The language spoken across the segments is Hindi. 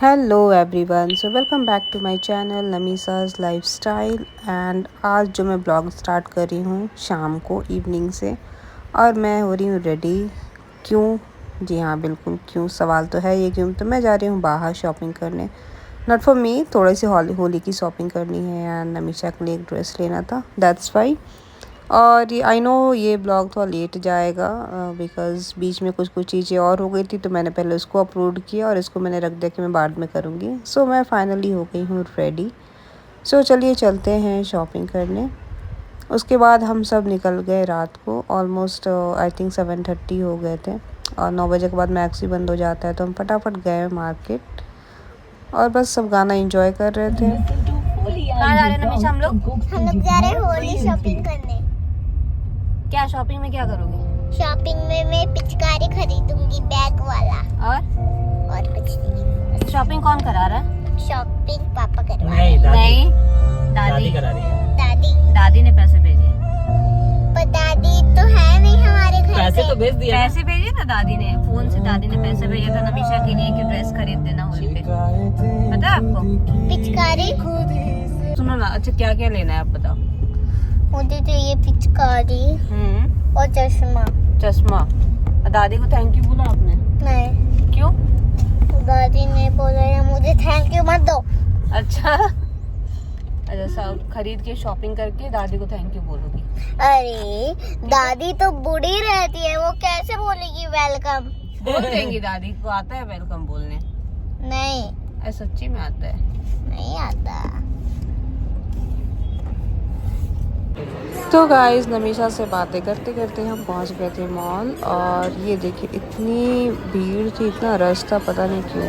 Hello everyone, so welcome back to my channel Namisaj lifestyle. And आज जो मैं ब्लॉग स्टार्ट कर रही हूँ शाम को इवनिंग से, और मैं हो रही हूँ रेडी। क्यों? जी हाँ, बिल्कुल क्यों, सवाल तो है ये क्यों। तो मैं जा रही हूँ बाहर शॉपिंग करने। नॉट फॉर मी, थोड़ी सी होली की शॉपिंग करनी है एंड नमीशा के लिए एक ड्रेस लेना था, दैट्स वाई। और ये आई नो ये ब्लॉग थोड़ा लेट जाएगा बिकॉज़ बीच में कुछ कुछ चीज़ें और हो गई थी, तो मैंने पहले उसको अपलोड किया और इसको मैंने रख दिया कि मैं बाद में करूँगी। सो मैं फाइनली हो गई हूँ रेडी। सो चलिए चलते हैं शॉपिंग करने। उसके बाद हम सब निकल गए रात को, ऑलमोस्ट आई थिंक 7:30 हो गए थे, और 9 बजे के बाद मैक्स भी बंद हो जाता है, तो हम फटाफट गए मार्केट और बस सब गाना एंजॉय कर रहे थे। कहाँ जा रहे हैं नमीशा हम लोग? हम लोग जा रहे हैं होली शॉपिंग करने। क्या शॉपिंग में क्या करोगे? शॉपिंग में मैं पिचकारी खरीदूंगी, बैग वाला। और कुछ नहीं। शॉपिंग कौन करा रहा है? शॉपिंग पापा करवा नहीं, नहीं, दादी दादी करा रही है। दादी। दादी ने पैसे भेजे। पर दादी तो है नहीं हमारे घर पैसे पे। तो भेज दिए ना। पैसे भेजे ना दादी ने, फोन से दादी ने पैसे भेजे था नमीशा के लिए कि ड्रेस खरीद देना होली पे। पता है आपको? पिचकारी सुनो ना, अच्छा क्या क्या लेना है आप बताओ। मुझे चाहिए पिचकारी और चश्मा। चश्मा। दादी को थैंक यू बोला आपने? नहीं, क्यों? दादी ने बोला है मुझे थैंक यू मत दो। अच्छा अच्छा, सब खरीद के शॉपिंग करके दादी को थैंक यू बोलोगी? अरे दादी तो बूढ़ी रहती है, वो कैसे बोलेगी वेलकम? बोल देंगी, दादी को आता है वेलकम बोलने। नहीं, अरे सच्ची में आता है। नहीं आता। तो गाइस, नमीशा से बातें करते करते हम पहुंच गए थे मॉल, और ये देखिए इतनी भीड़ थी, इतना रश था, पता नहीं क्यों।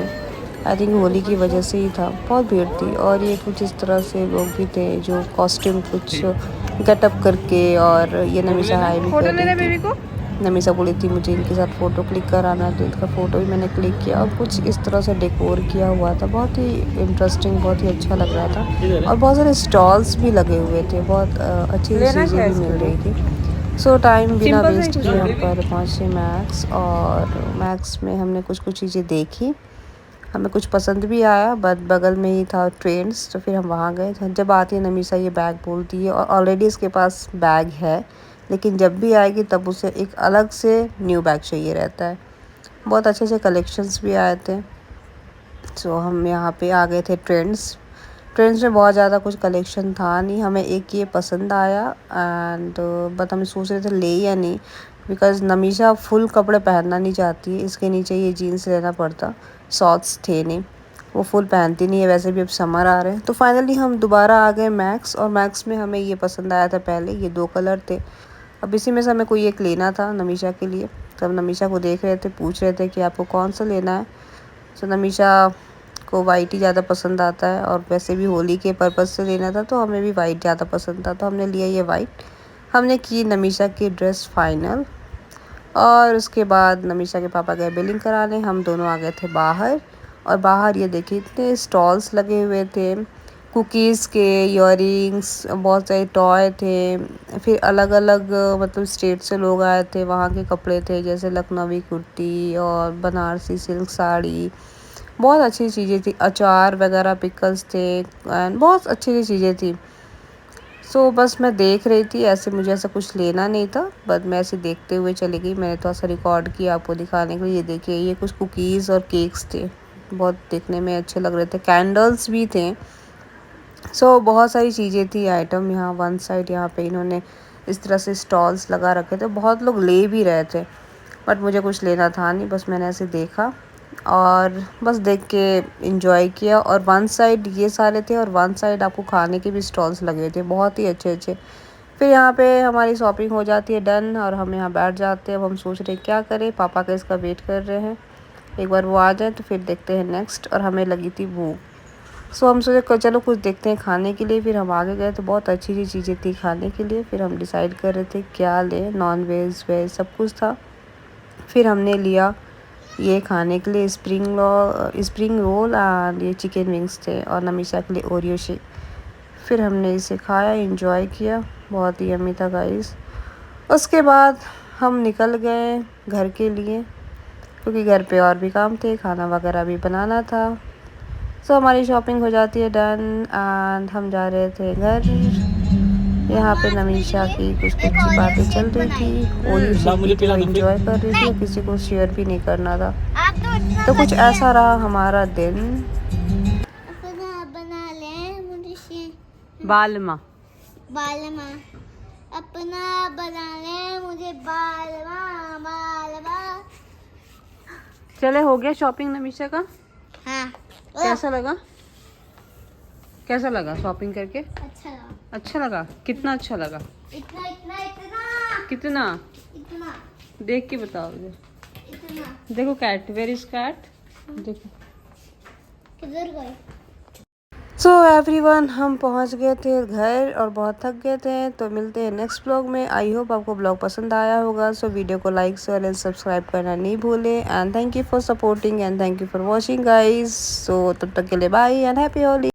आई थिंक होली की वजह से ही था, बहुत भीड़ थी। और ये कुछ इस तरह से लोग भी थे जो कॉस्ट्यूम कुछ गेटअप करके, और ये नमीशा हाई भी कर रही थी। नमीशा बोली थी मुझे इनके साथ फ़ोटो क्लिक कराना, तो इनका फ़ोटो भी मैंने क्लिक किया। और कुछ इस तरह से डेकोर किया हुआ था, बहुत ही इंटरेस्टिंग, बहुत ही अच्छा लग रहा था। और बहुत सारे स्टॉल्स भी लगे हुए थे, बहुत अच्छी चीज़ें भी मिल रही थी। सो टाइम बिना वेस्ट किए हम पर पहुँचे मैक्स, और मैक्स में हमने कुछ कुछ चीज़ें देखी। हमें कुछ पसंद भी आया, बट बगल में ही था ट्रेंड्स, तो फिर हम वहाँ गए। जब आती है नमीशा ये बैग बोलती है, और ऑलरेडी इसके पास बैग है, लेकिन जब भी आएगी तब उसे एक अलग से न्यू बैग चाहिए रहता है। बहुत अच्छे अच्छे कलेक्शंस भी आए थे। सो हम यहाँ पे आ गए थे ट्रेंड्स। ट्रेंड्स में बहुत ज़्यादा कुछ कलेक्शन था नहीं, हमें एक ये पसंद आया, एंड बट हम सोच रहे थे ले या नहीं, बिकॉज़ नमीशा फुल कपड़े पहनना नहीं चाहती है, इसके नीचे ये जीन्स लेना पड़ता। शॉर्ट्स थे नहीं, वो फुल पहनती नहीं है, वैसे भी अब समर आ रहे हैं। तो फाइनली हम दोबारा आ गए मैक्स, और मैक्स में हमें ये पसंद आया था पहले, ये 2 कलर थे। अब इसी में से हमें कोई एक लेना था नमीशा के लिए। तो हम नमीशा को देख रहे थे, पूछ रहे थे कि आपको कौन सा लेना है। तो नमीशा को वाइट ही ज़्यादा पसंद आता है, और वैसे भी होली के पर्पज़ से लेना था, तो हमें भी वाइट ज़्यादा पसंद था, तो हमने लिया ये वाइट। हमने की नमीशा की ड्रेस फाइनल, और उसके बाद नमीशा के पापा गए बिलिंग कराने, हम दोनों आ गए थे बाहर। और बाहर ये देखिए इतने स्टॉल्स लगे हुए थे, कुकीज़ के, इयररिंग्स, बहुत सारे टॉय थे। फिर अलग अलग मतलब स्टेट से लोग आए थे, वहाँ के कपड़े थे, जैसे लखनवी कुर्ती और बनारसी सिल्क साड़ी, बहुत अच्छी चीज़ें थी। अचार वगैरह, पिकल्स थे, एंड बहुत अच्छी अच्छी चीज़ें थी। सो बस मैं देख रही थी, ऐसे मुझे ऐसा कुछ लेना नहीं था, बट मैं ऐसे देखते हुए चली गई। मैंने थोड़ा सा रिकॉर्ड किया आपको दिखाने के लिए। ये देखिए, ये कुछ कुकीज़ और केक्स थे, बहुत देखने में अच्छे लग रहे थे। कैंडल्स भी थे। सो बहुत सारी चीज़ें थी, आइटम। यहाँ वन साइड यहाँ पे इन्होंने इस तरह से स्टॉल्स लगा रखे थे, बहुत लोग ले भी रहे थे, बट मुझे कुछ लेना था नहीं, बस मैंने ऐसे देखा और बस देख के इंजॉय किया। और वन साइड ये सारे थे, और वन साइड आपको खाने के भी स्टॉल्स लगे थे, बहुत ही अच्छे अच्छे। फिर यहाँ पे हमारी शॉपिंग हो जाती है डन, और हम यहाँ बैठ जाते हैं। अब हम सोच रहे क्या करें, पापा का इसका वेट कर रहे हैं, एक बार वो आ जाए तो फिर देखते हैं नेक्स्ट। और हमें लगी थी भूख, सो हम सोचे चलो कुछ देखते हैं खाने के लिए। फिर हम आगे गए तो बहुत अच्छी अच्छी चीज़ें थी खाने के लिए। फिर हम डिसाइड कर रहे थे क्या लें, नॉन वेज वेज सब कुछ था। फिर हमने लिया ये खाने के लिए स्प्रिंग रोल एंड ये चिकन विंग्स थे, और नमीशा के लिए ओरियो शेक। फिर हमने इसे खाया, एंजॉय किया, बहुत ही यम्मी था गाइस। उसके बाद हम निकल गए घर के लिए, क्योंकि घर पे और भी काम थे, खाना वगैरह भी बनाना था। सो हमारी शॉपिंग हो जाती है डन एंड हम जा रहे थे घर। यहाँ पे नमीशा की कुछ बातें चल रही थी, होली एंजॉय कर रही थी, किसी को शेयर भी नहीं करना था। आप तो इतना तो कुछ ऐसा रहा हमारा दिन। अपना बना ले मुझे बालमा बालमा अपना बना ले मुझे बालमा बालमा। चले, हो गया शॉपिंग नमीशा का? हाँ कैसा लगा शॉपिंग करके? अच्छा लगा। अच्छा लगा? कितना अच्छा लगा? इतना इतना इतना कितना? इतना देख के बताओ मुझे। इतना देखो कैट, वेयर इज कैट? देखो। किधर गए? सो एवरीवन, हम पहुंच गए थे घर और बहुत थक गए थे। तो मिलते हैं नेक्स्ट ब्लॉग में। आई होप आपको ब्लॉग पसंद आया होगा। सो वीडियो को लाइक शेयर एंड सब्सक्राइब करना नहीं भूलें। And thank you for supporting and thank you for watching guys. So तब तक के लिए बाय एंड हैप्पी होली।